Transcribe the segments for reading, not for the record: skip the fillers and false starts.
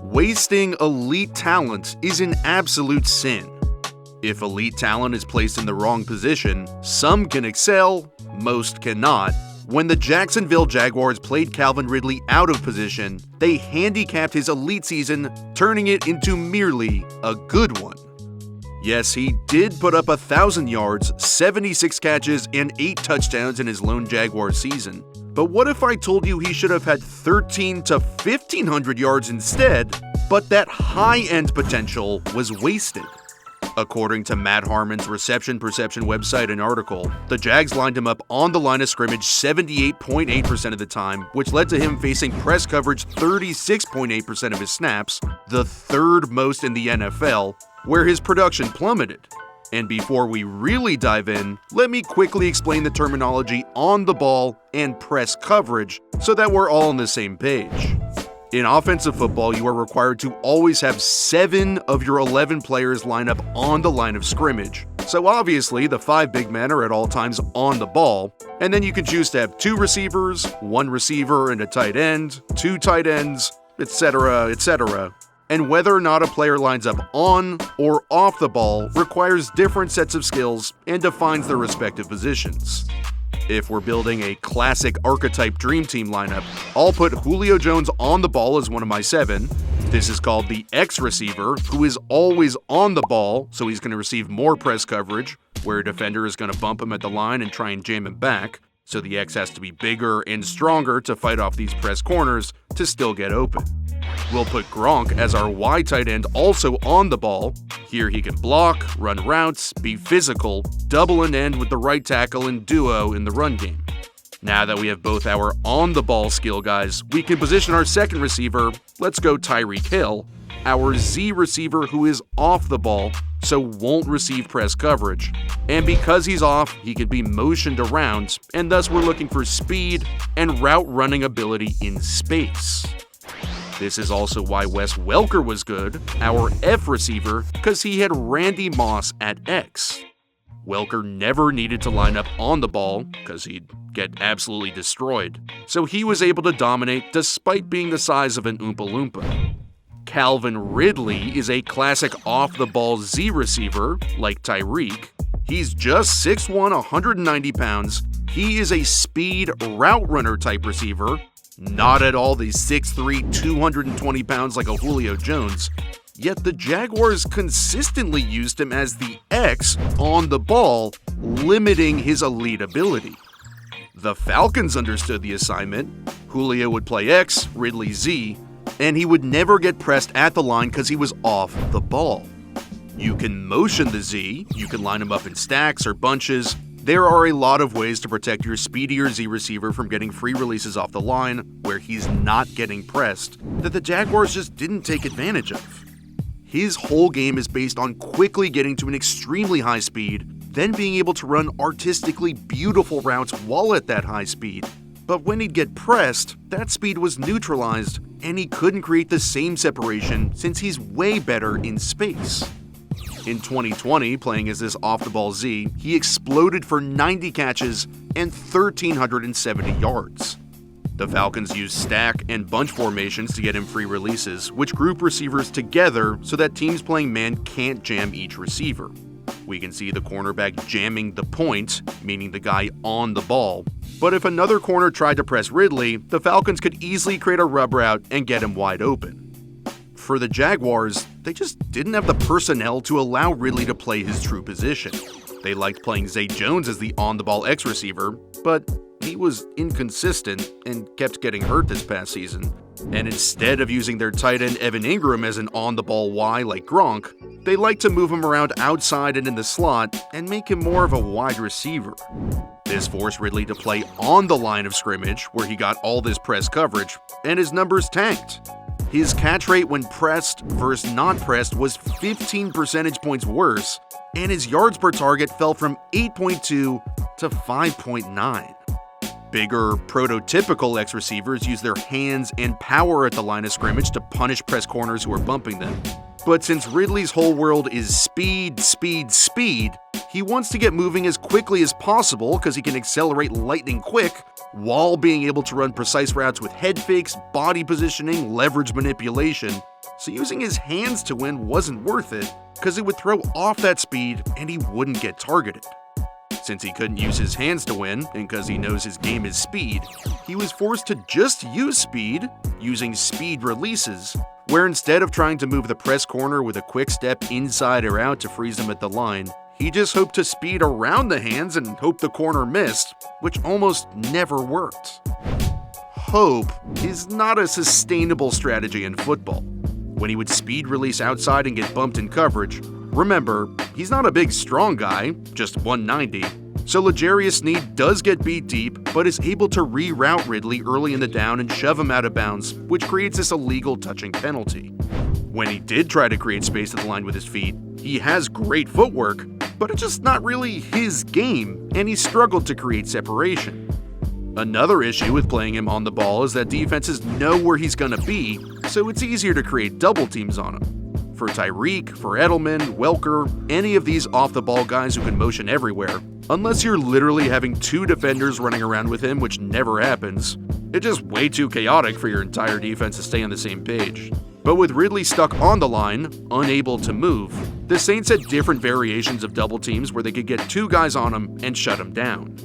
Wasting elite talent is an absolute sin. If elite talent is placed in the wrong position, some can excel, most cannot. When the Jacksonville Jaguars played Calvin Ridley out of position, they handicapped his elite season, turning it into merely a good one. Yes, he did put up 1,000 yards, 76 catches, and 8 touchdowns in his lone Jaguars season. But what if I told you he should have had 1,300 to 1,500 yards instead, but that high-end potential was wasted? According to Matt Harmon's Reception Perception website and article, the Jags lined him up on the line of scrimmage 78.8% of the time, which led to him facing press coverage 36.8% of his snaps, the third most in the NFL, where his production plummeted. And before we really dive in, let me quickly explain the terminology on the ball and press coverage so that we're all on the same page. In offensive football, you are required to always have 7 of your 11 players line up on the line of scrimmage. So obviously, the 5 big men are at all times on the ball, and then you can choose to have 2 receivers, 1 receiver and a tight end, 2 tight ends, etc., etc. And whether or not a player lines up on or off the ball requires different sets of skills and defines their respective positions. If we're building a classic archetype dream team lineup, I'll put Julio Jones on the ball as one of my 7. This is called the X receiver, who is always on the ball, so he's going to receive more press coverage, where a defender is going to bump him at the line and try and jam him back, so the X has to be bigger and stronger to fight off these press corners to still get open. We'll put Gronk as our Y tight end also on the ball. Here he can block, run routes, be physical, double and end with the right tackle and duo in the run game. Now that we have both our on-the-ball skill guys, we can position our second receiver, let's go Tyreek Hill, our Z receiver who is off the ball, so won't receive press coverage. And because he's off, he can be motioned around, and thus we're looking for speed and route running ability in space. This is also why Wes Welker was good, our F receiver, because he had Randy Moss at X. Welker never needed to line up on the ball, because he'd get absolutely destroyed, so he was able to dominate despite being the size of an Oompa Loompa. Calvin Ridley is a classic off-the-ball Z receiver, like Tyreek. He's just 6'1", 190 pounds. He is a speed route runner type receiver, not at all the 6'3", 220 pounds like a Julio Jones. Yet the Jaguars consistently used him as the X on the ball, limiting his elite ability. The Falcons understood the assignment. Julio would play X, Ridley Z, and he would never get pressed at the line because he was off the ball. You can motion the Z, you can line him up in stacks or bunches. There are a lot of ways to protect your speedier Z receiver from getting free releases off the line where he's not getting pressed that the Jaguars just didn't take advantage of. His whole game is based on quickly getting to an extremely high speed, then being able to run artistically beautiful routes while at that high speed. But when he'd get pressed, that speed was neutralized, and he couldn't create the same separation since he's way better in space. In 2020, playing as this off-the-ball Z, he exploded for 90 catches and 1,370 yards. The Falcons used stack and bunch formations to get him free releases, which group receivers together so that teams playing man can't jam each receiver. We can see the cornerback jamming the point, meaning the guy on the ball. But if another corner tried to press Ridley, the Falcons could easily create a rub route and get him wide open. For the Jaguars, they just didn't have the personnel to allow Ridley to play his true position. They liked playing Zay Jones as the on-the-ball X receiver, but he was inconsistent and kept getting hurt this past season. And instead of using their tight end Evan Ingram as an on-the-ball Y like Gronk, they like to move him around outside and in the slot and make him more of a wide receiver. This forced Ridley to play on the line of scrimmage, where he got all this press coverage, and his numbers tanked. His catch rate when pressed versus not pressed was 15 percentage points worse, and his yards per target fell from 8.2 to 5.9. Bigger, prototypical X receivers use their hands and power at the line of scrimmage to punish press corners who are bumping them. But since Ridley's whole world is speed, speed, speed, he wants to get moving as quickly as possible because he can accelerate lightning quick while being able to run precise routes with head fakes, body positioning, leverage manipulation. So using his hands to win wasn't worth it, because it would throw off that speed and he wouldn't get targeted. Since he couldn't use his hands to win, and because he knows his game is speed, he was forced to just use speed, using speed releases, where instead of trying to move the press corner with a quick step inside or out to freeze him at the line, he just hoped to speed around the hands and hope the corner missed, which almost never worked. Hope is not a sustainable strategy in football. When he would speed release outside and get bumped in coverage, remember, he's not a big strong guy, just 190, so L'Jarius Sneed does get beat deep, but is able to reroute Ridley early in the down and shove him out of bounds, which creates this illegal touching penalty. When he did try to create space at the line with his feet, he has great footwork, but it's just not really his game, and he struggled to create separation. Another issue with playing him on the ball is that defenses know where he's gonna be, so it's easier to create double teams on him. For Tyreek, for Edelman, Welker, any of these off-the-ball guys who can motion everywhere, unless you're literally having two defenders running around with him, which never happens, it's just way too chaotic for your entire defense to stay on the same page. But with Ridley stuck on the line, unable to move, the Saints had different variations of double teams where they could get two guys on him and shut him down.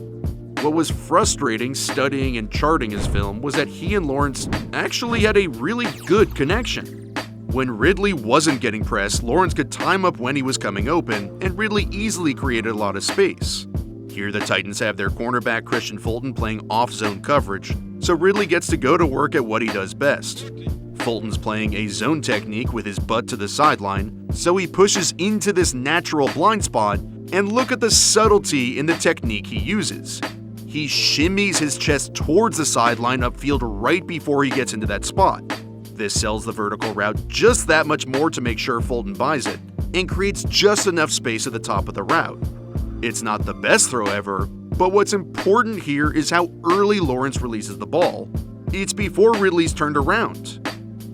What was frustrating studying and charting his film was that he and Lawrence actually had a really good connection. When Ridley wasn't getting pressed, Lawrence could time up when he was coming open, and Ridley easily created a lot of space. Here the Titans have their cornerback Christian Fulton playing off-zone coverage, so Ridley gets to go to work at what he does best. Fulton's playing a zone technique with his butt to the sideline, so he pushes into this natural blind spot, and look at the subtlety in the technique he uses. He shimmies his chest towards the sideline upfield right before he gets into that spot. This sells the vertical route just that much more to make sure Fulton buys it, and creates just enough space at the top of the route. It's not the best throw ever, but what's important here is how early Lawrence releases the ball. It's before Ridley's turned around.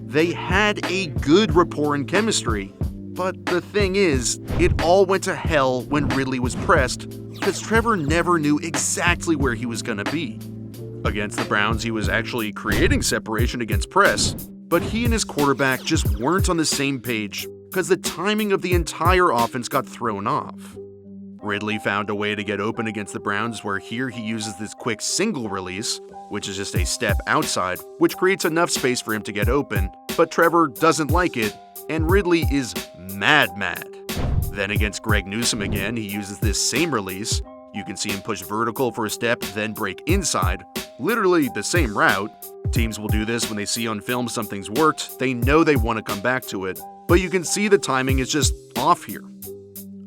They had a good rapport and chemistry, but the thing is, it all went to hell when Ridley was pressed, because Trevor never knew exactly where he was going to be. Against the Browns, he was actually creating separation against press, but he and his quarterback just weren't on the same page because the timing of the entire offense got thrown off. Ridley found a way to get open against the Browns, where here he uses this quick single release, which is just a step outside, which creates enough space for him to get open, but Trevor doesn't like it, and Ridley is mad. Then against Greg Newsome again, he uses this same release. You can see him push vertical for a step, then break inside, literally the same route. Teams will do this when they see on film something's worked, they know they want to come back to it, but you can see the timing is just off here.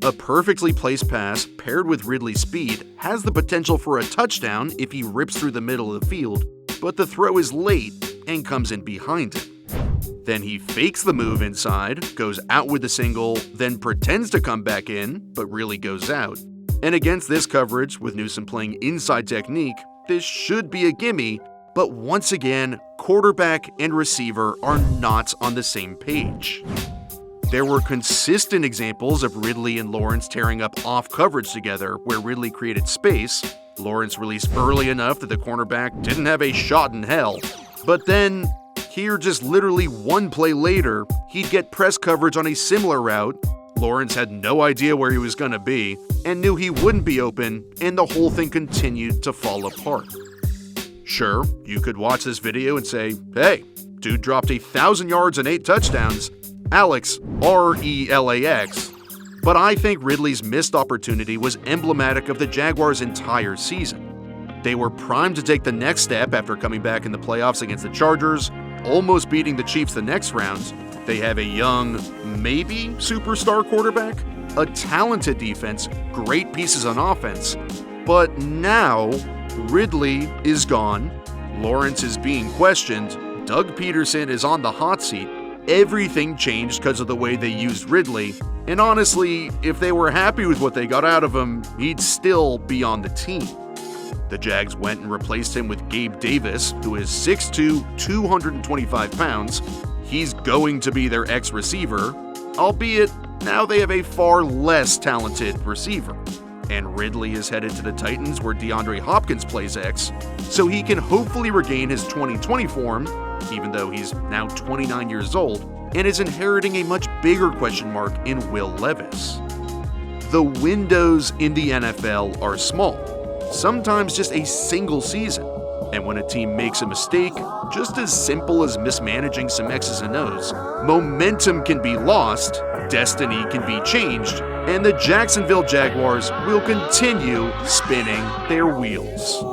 A perfectly placed pass paired with Ridley's speed has the potential for a touchdown if he rips through the middle of the field, but the throw is late and comes in behind him. Then he fakes the move inside, goes out with the single, then pretends to come back in, but really goes out. And against this coverage, with Newsome playing inside technique, this should be a gimme, but once again, quarterback and receiver are not on the same page. There were consistent examples of Ridley and Lawrence tearing up off coverage together, where Ridley created space. Lawrence released early enough that the cornerback didn't have a shot in hell. But then, here just literally one play later, he'd get press coverage on a similar route. Lawrence had no idea where he was going to be, and knew he wouldn't be open, and the whole thing continued to fall apart. Sure, you could watch this video and say, hey, dude dropped 1,000 yards and 8 touchdowns, Alex, R-E-L-A-X, but I think Ridley's missed opportunity was emblematic of the Jaguars' entire season. They were primed to take the next step after coming back in the playoffs against the Chargers, almost beating the Chiefs the next round. They have a young, maybe superstar quarterback, a talented defense, great pieces on offense, but now Ridley is gone, Lawrence is being questioned, Doug Peterson is on the hot seat. Everything changed because of the way they used Ridley, and honestly, if they were happy with what they got out of him, he'd still be on the team. The Jags went and replaced him with Gabe Davis, who is 6'2", 225 pounds. He's going to be their ex-receiver, albeit now they have a far less talented receiver. And Ridley is headed to the Titans, where DeAndre Hopkins plays X, so he can hopefully regain his 2020 form, even though he's now 29 years old, and is inheriting a much bigger question mark in Will Levis. The windows in the NFL are small, sometimes just a single season, and when a team makes a mistake, just as simple as mismanaging some X's and O's, momentum can be lost, destiny can be changed, and the Jacksonville Jaguars will continue spinning their wheels.